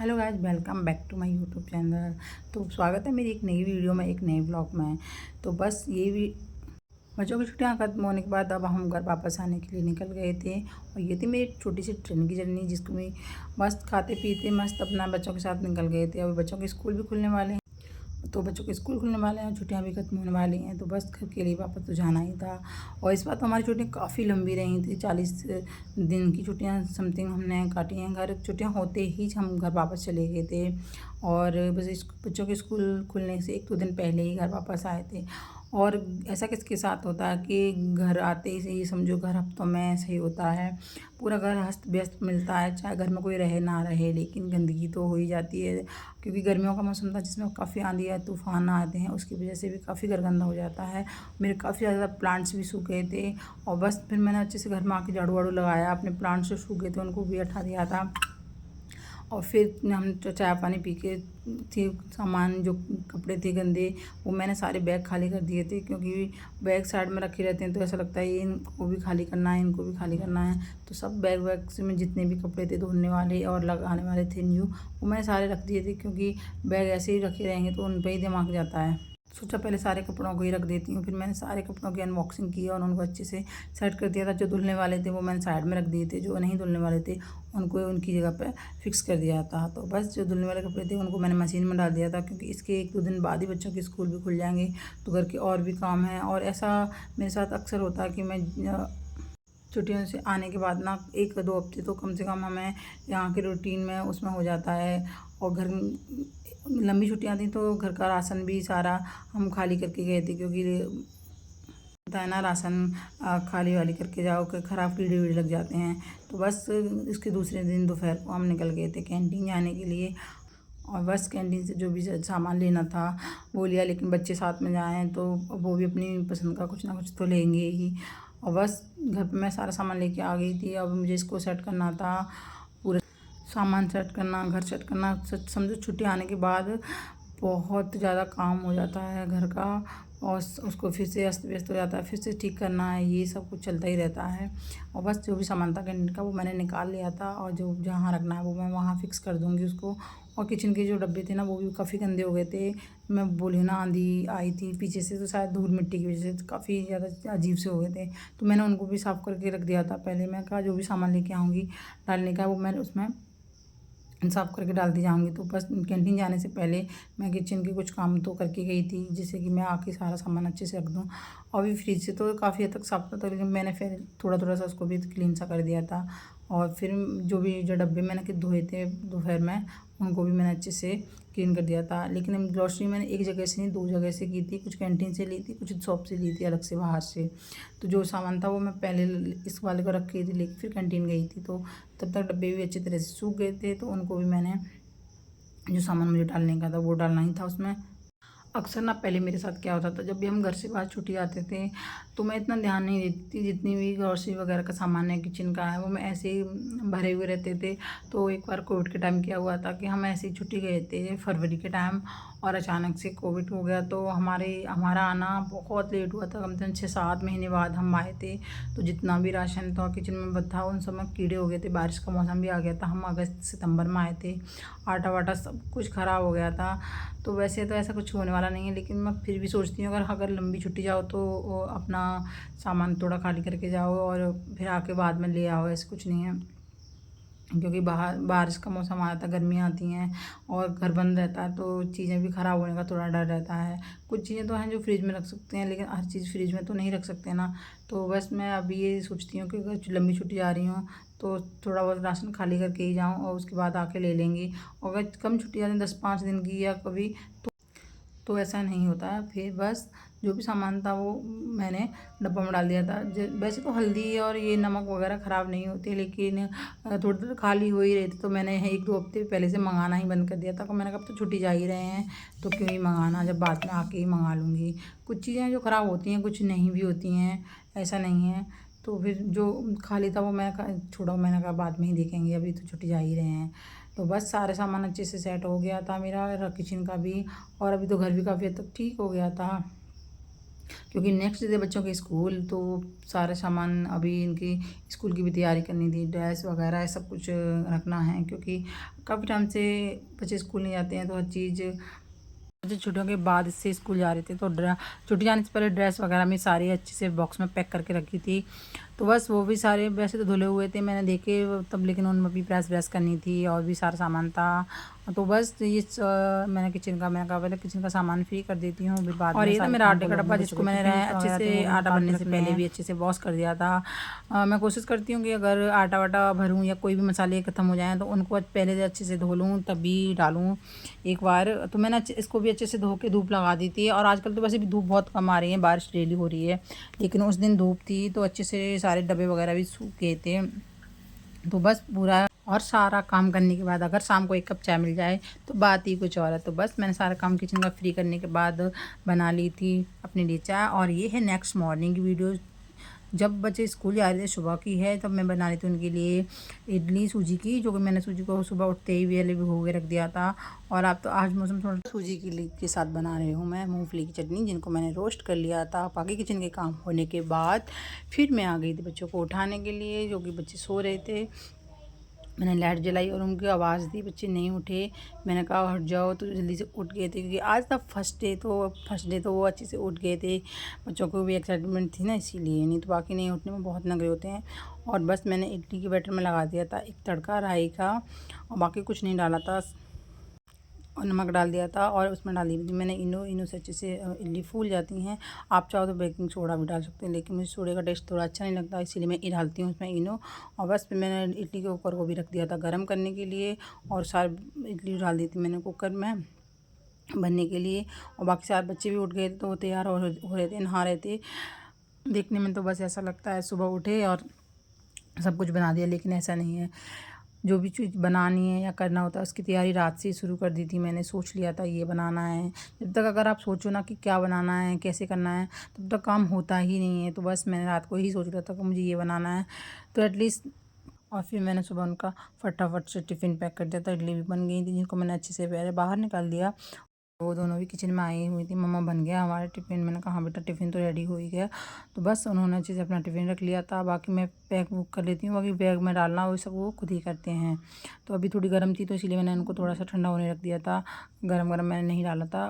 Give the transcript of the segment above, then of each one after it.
Hello guys, welcome back to my YouTube channel. तो स्वागत है मेरी एक नई वीडियो में, एक नए ब्लॉग में। तो बस ये भी बच्चों की छुट्टियां खत्म होने के बाद अब हम घर वापस आने के लिए निकल गए थे। और ये थी मेरी छोटी सी ट्रेन की जर्नी, जिसको मैं मस्त खाते पीते मस्त अपना बच्चों के साथ निकल गए थे। अभी बच्चों के स्कूल भी खुलने वाले हैं, तो बच्चों के स्कूल खुलने वाले हैं, छुट्टियां भी खत्म होने वाली हैं, तो बस घर के लिए वापस तो जाना ही था। और इस बार तो हमारी छुट्टियां काफ़ी लंबी रही थी, 40 दिन की छुट्टियां समथिंग हमने काटी हैं। घर छुट्टियां होते ही हम घर वापस चले गए थे, और बस बच्चों के स्कूल खुलने से 1-2 दिन पहले ही घर वापस आए थे। और ऐसा किसके साथ होता है कि घर आते ही से ही समझो घर हफ्तों में ऐसे ही होता है, पूरा घर अस्त व्यस्त मिलता है, चाहे घर में कोई रहे ना रहे, लेकिन गंदगी तो हो ही जाती है। क्योंकि गर्मियों का मौसम था जिसमें काफ़ी आंधी या तूफान आते हैं, उसकी वजह से भी काफ़ी घर गंदा हो जाता है। मेरे काफ़ी ज़्यादा प्लांट्स भी सूख गए थे, और बस फिर मैंने अच्छे से घर में आके झाड़ू वाड़ू लगाया, अपने प्लांट्स जो सूख गए थे उनको भी हटा दिया था। और फिर हम चाय पानी पी के थे, सामान जो कपड़े थे गंदे वो मैंने सारे बैग खाली कर दिए थे, क्योंकि बैग साइड में रखे रहते हैं तो ऐसा लगता है ये इनको भी खाली करना है, इनको भी खाली करना है। तो सब बैग से में जितने भी कपड़े थे धोने वाले और लगाने वाले थे न्यू, वो मैंने सारे रख दिए थे, क्योंकि बैग ऐसे ही रखे रहेंगे तो उन पर ही दिमाग जाता है। सोचा पहले सारे कपड़ों को ही रख देती हूँ। फिर मैंने सारे कपड़ों की अनबॉक्सिंग की और उनको अच्छे से सेट कर दिया था। जो धुलने वाले थे वो मैंने साइड में रख दिए थे, जो नहीं धुलने वाले थे उनको उनकी जगह पे फिक्स कर दिया था। तो बस जो धुलने वाले कपड़े थे उनको मैंने मशीन में डाल दिया था, क्योंकि इसके 1-2 दिन बाद ही बच्चों के स्कूल भी खुल जाएंगे, तो घर के और भी काम हैं। और ऐसा मेरे साथ अक्सर होता है कि मैं छुट्टियों से आने के बाद ना 1-2 हफ्ते तो कम से कम हमें यहाँ के रूटीन में उसमें हो जाता है। और घर लंबी छुट्टियाँ थी तो घर का राशन भी सारा हम खाली करके गए थे, क्योंकि होता है ना राशन खाली वाली करके जाओ कि ख़राब कीड़े वीड़े लग जाते हैं। तो बस इसके दूसरे दिन दोपहर को हम निकल गए थे कैंटीन जाने के लिए। और बस कैंटीन से जो भी सामान लेना था वो लिया, लेकिन बच्चे साथ में जाएँ तो वो भी अपनी पसंद का कुछ ना कुछ तो लेंगे ही। और बस घर पे मैं सारा सामान लेके आ गई थी। अब मुझे इसको सेट करना था, पूरा सामान सेट करना, घर सेट करना। समझो छुट्टी आने के बाद बहुत ज़्यादा काम हो जाता है घर का, और उसको फिर से अस्त व्यस्त हो जाता है, फिर से ठीक करना है, ये सब कुछ चलता ही रहता है। और बस जो भी सामान था कैंटीन का वो मैंने निकाल लिया था, और जो जहाँ रखना है वो मैं वहाँ फिक्स कर दूँगी उसको। और किचन के जो डब्बे थे ना वो भी काफ़ी गंदे हो गए थे। मैं बोली ना आंधी आई थी पीछे से, तो शायद धूल मिट्टी की वजह से काफ़ी ज़्यादा अजीब से हो गए थे, तो मैंने उनको भी साफ़ करके रख दिया था पहले। मैं कहा जो भी सामान लेके आऊँगी डालने का वो मैंने उसमें साफ़ करके डालती जाऊँगी। तो बस कैंटीन जाने से पहले मैं किचन के कुछ काम तो करके गई थी, जिससे कि मैं आके सारा सामान अच्छे से रख दूँ। और भी फ्रिज से तो काफ़ी हद तक साफ़ था, लेकिन मैंने फिर थोड़ा सा उसको भी क्लीन सा कर दिया था। और फिर जो डब्बे मैंने कि धोए थे दोपहर में, उनको भी मैंने अच्छे से क्लीन कर दिया था। लेकिन ग्रॉसरी मैंने एक जगह से नहीं 2 जगह से की थी, कुछ कैंटीन से ली थी, कुछ शॉप से ली थी अलग से बाहर से। तो जो सामान था वो मैं पहले इस वाले को रख के थी, लेके फिर कैंटीन गई थी, तो तब तक डब्बे भी अच्छी तरह से सूख गए थे। तो उनको भी मैंने जो सामान मुझे डालने का था वो डालना ही था उसमें। अक्सर ना पहले मेरे साथ क्या होता था, जब भी हम घर से बाहर छुट्टी आते थे तो मैं इतना ध्यान नहीं देती, जितनी भी ग्रॉसरी वगैरह का सामान है किचन का है वो मैं ऐसे ही भरे हुए रहते थे। तो एक बार कोविड के टाइम क्या हुआ था कि हम ऐसे ही छुट्टी गए थे फरवरी के टाइम, और अचानक से कोविड हो गया, तो हमारा आना बहुत लेट हुआ था। कम से कम 6-7 महीने बाद हम आए थे। तो जितना भी राशन था किचन में था उन सब में कीड़े हो गए थे, बारिश का मौसम भी आ गया था, हम अगस्त सितंबर में आए थे, आटा वाटा सब कुछ ख़राब हो गया था। तो वैसे तो ऐसा कुछ होने वाला नहीं है, लेकिन मैं फिर भी सोचती हूँ अगर लंबी छुट्टी जाओ तो अपना सामान थोड़ा खाली करके जाओ और फिर आके बाद में ले आओ, ऐसा कुछ नहीं है। क्योंकि बाहर बारिश का मौसम आता है, गर्मियाँ आती हैं और घर बंद रहता है, तो चीज़ें भी ख़राब होने का थोड़ा डर रहता है। कुछ चीज़ें तो हैं जो फ्रिज में रख सकते हैं, लेकिन हर चीज़ फ्रिज में तो नहीं रख सकते ना। तो बस मैं अभी ये सोचती हूँ कि अगर लंबी छुट्टी जा रही हूँ तो थोड़ा बहुत राशन खाली करके ही जाऊँ, और उसके बाद आके ले लेंगी। और अगर कम छुट्टी आ रही 10-5 दिन की या कभी, तो ऐसा नहीं होता है। फिर बस जो भी सामान था वो मैंने डब्बा में डाल दिया था। वैसे तो हल्दी और ये नमक वगैरह ख़राब नहीं होते, लेकिन थोड़ी देर खाली हो ही रहे थे, तो मैंने 1-2 हफ्ते पहले से मंगाना ही बंद कर दिया था। तो मैंने कहा अब तो छुट्टी जा ही रहे हैं तो क्यों ही मंगाना, जब बाद में आके ही मंगा लूँगी। कुछ चीज़ें जो ख़राब होती हैं कुछ नहीं भी होती हैं, ऐसा नहीं है। तो फिर जो खाली था वो मैं छोड़ो, मैंने कहा बाद में ही देखेंगे, अभी तो छुट्टी जा ही रहे हैं। तो बस सारे सामान अच्छे से सेट हो गया था मेरा किचन का भी, और अभी तो घर भी काफ़ी हद तक ठीक हो गया था। क्योंकि नेक्स्ट डे बच्चों के स्कूल, तो सारा सामान अभी इनकी स्कूल की भी तैयारी करनी थी, ड्रेस वगैरह सब कुछ रखना है, क्योंकि काफ़ी टाइम से बच्चे स्कूल नहीं जाते हैं, तो हर चीज़ बच्चे छुट्टियों के बाद इससे स्कूल जा रहे थे, तो छुट्टी जाने से पहले ड्रेस वगैरह मैं सारी अच्छे से बॉक्स में पैक करके रखी थी। तो बस वो भी सारे वैसे तो धुले हुए थे मैंने देखे तब, लेकिन उनमें भी प्रेस करनी थी और भी सारा सामान था। तो बस ये मैंने कहा पहले किचन का सामान फ्री कर देती हूँ, फिर बाद में। और ये था मेरा आटे का डब्बा, जिसको मैंने अच्छे से आटा बनने से पहले भी अच्छे से वॉश कर दिया था। मैं कोशिश करती हूँ कि अगर आटा वाटा भरूँ या कोई भी मसाले ख़त्म हो जाएँ तो उनको पहले से अच्छे से धो लूँ तभी डालूँ एक बार। तो मैंने इसको भी अच्छे से धो के धूप लगा दी थी। और आजकल तो वैसे भी धूप बहुत कम आ रही है, बारिश डेली हो रही है, लेकिन उस दिन धूप थी तो अच्छे से सारे डब्बे वगैरह भी सूख गए थे। तो बस पूरा और सारा काम करने के बाद अगर शाम को एक कप चाय मिल जाए तो बात ही कुछ और है। तो बस मैंने सारा काम किचन का फ्री करने के बाद बना ली थी अपने लिए चाय। और ये है नेक्स्ट मॉर्निंग की वीडियो, जब बच्चे स्कूल जा रहे थे सुबह की है, तब मैं बना रही थी उनके लिए इडली सूजी की, जो कि मैंने सूजी को सुबह उठते ही पहले भिगो के रख दिया था। और आप तो आज मौसम थोड़ा सूजी के साथ बना रही हूँ मैं मूंगफली की चटनी, जिनको मैंने रोस्ट कर लिया था। बाकी किचन के काम होने के बाद फिर मैं आ गई थी बच्चों को उठाने के लिए, जो कि बच्चे सो रहे थे। मैंने लाइट जलाई और उनकी आवाज़ दी, बच्चे नहीं उठे। मैंने कहा हट जाओ, तो जल्दी से उठ गए थे, क्योंकि आज था फर्स्ट डे, तो वो अच्छे से उठ गए थे। बच्चों को भी एक्साइटमेंट थी ना, इसीलिए, नहीं तो बाकी नहीं उठने में बहुत नखरे होते हैं। और बस मैंने इडली के बैटर में लगा दिया था एक तड़का राई का, और बाकी कुछ नहीं डाला था, और नमक डाल दिया था और उसमें डाल दी थी मैंने इनो से अच्छे से इडली फूल जाती हैं। आप चाहो तो बेकिंग सोडा भी डाल सकते हैं, लेकिन मुझे सोडे का टेस्ट थोड़ा अच्छा नहीं लगता, इसीलिए मैं ये डालती हूँ उसमें इनो। और बस फिर मैंने इडली के कुकर को भी रख दिया था गर्म करने के लिए, और सारी इडली डाल दी थी मैंने कुकर में बनने के लिए। और बाकी सारे बच्चे भी उठ गए थे, तो वो तैयार हो रहे थे, नहा रहे थे। देखने में तो बस ऐसा लगता है सुबह उठे और सब कुछ बना दिया, लेकिन ऐसा नहीं है। जो भी चीज़ बनानी है या करना होता है उसकी तैयारी रात से ही शुरू कर दी थी मैंने, सोच लिया था ये बनाना है। जब तक अगर आप सोचो ना कि क्या बनाना है कैसे करना है, तब तक काम होता ही नहीं है। तो बस मैंने रात को ही सोच लिया था कि मुझे ये बनाना है, तो एटलीस्ट। और फिर मैंने सुबह उनका फटाफट से टिफ़िन पैक कर दिया था। इडली भी बन गई थी, जिनको मैंने अच्छे से पहले बाहर निकाल दिया। वो दोनों भी किचन में आई हुई थी, मम्मा बन गया हमारा टिफ़िन। मैंने कहा हाँ बेटा, टिफ़िन तो रेडी हो ही गया। तो बस उन्होंने अच्छे से अपना टिफ़िन रख लिया था। बाकी मैं पैक वुक कर लेती हूँ, बाकी बैग में डालना वो सब वो खुद ही करते हैं। तो अभी थोड़ी गर्म थी, तो इसीलिए मैंने उनको थोड़ा सा ठंडा होने रख दिया था, गर्म गर्म मैंने नहीं डाला था।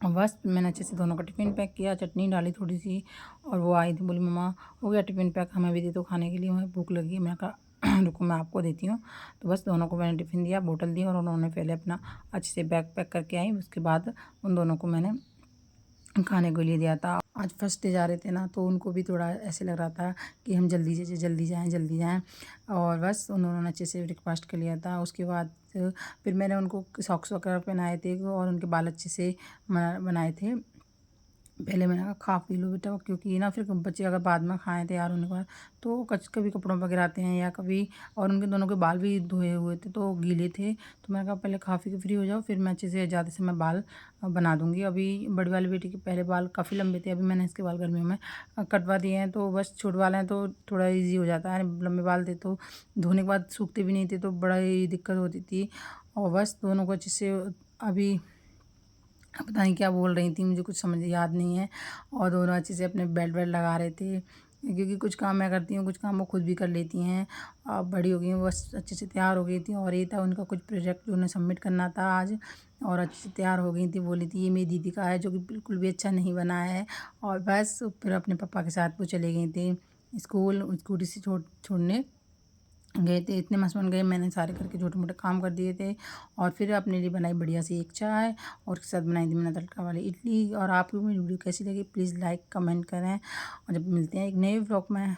और बस मैंने अच्छे से दोनों का टिफ़िन पैक किया, चटनी डाली थोड़ी सी, और वो आई थी, बोली मम्मा हो गया टिफ़िन पैक, हमें भी दे दो खाने के लिए, हमें भूख लगी है। मैंने कहा रुको मैं आपको देती हूँ। तो बस दोनों को मैंने टिफ़िन दिया, बोतल दी, और उन्होंने पहले अपना अच्छे से बैग पैक करके आई। उसके बाद उन दोनों को मैंने खाने को लिए दिया था। आज फर्स्ट डे जा रहे थे ना, तो उनको भी थोड़ा ऐसे लग रहा था कि हम जल्दी जाएं। और बस उन्होंने अच्छे से ब्रेकफास्ट कर लिया था। उसके बाद फिर मैंने उनको सॉक्स वगैरह पहनाए थे और उनके बाल अच्छे से बनाए थे। पहले मैंने कहा खा पी लो बेटा, क्योंकि ना फिर बच्चे अगर बाद में खाएं तैयार होने के बाद तो कभी कपड़ों पर गिराते हैं या कभी। और उनके दोनों के बाल भी धोए हुए थे तो गीले थे, तो मैंने कहा पहले खा पी के फ्री हो जाओ, फिर मैं अच्छे से ज़्यादा से मैं बाल बना दूँगी। अभी बड़ी वाली बेटी के पहले बाल काफ़ी लंबे थे, अभी मैंने इसके बाल गर्मियों में कटवा दिए हैं। तो बस छोटे वाले हैं तो थोड़ा ईजी हो जाता है, लंबे बाल थे तो धोने के बाद सूखते भी नहीं थे, तो बड़ा ही दिक्कत होती थी। और बस दोनों को अच्छे से अभी पता नहीं क्या बोल रही थी, मुझे कुछ समझ याद नहीं है। और दोनों अच्छे से अपने बेल्ट लगा रहे थे, क्योंकि कुछ काम मैं करती हूँ, कुछ काम वो खुद भी कर लेती हैं। अब बड़ी हो गई हैं, बस अच्छे से तैयार हो गई थी। और ये था उनका कुछ प्रोजेक्ट जो उन्हें सबमिट करना था आज, और अच्छे से तैयार हो गई थी। बोली थी ये मेरी दीदी का है, जो कि बिल्कुल भी अच्छा नहीं बना है। और बस फिर अपने पापा के साथ वो चले गई थी स्कूल, स्कूटी से छोड़ने गए थे। इतने मस्त बन गए, मैंने सारे करके छोटे मोटे काम कर दिए थे। और फिर अपने लिए बनाई बढ़िया सी एक चाय, और उसके साथ बनाई थी मैंने तड़का वाली इडली। और आपको मेरी वीडियो कैसी लगी प्लीज़ लाइक कमेंट करें, और जब मिलते हैं एक नए व्लॉग में।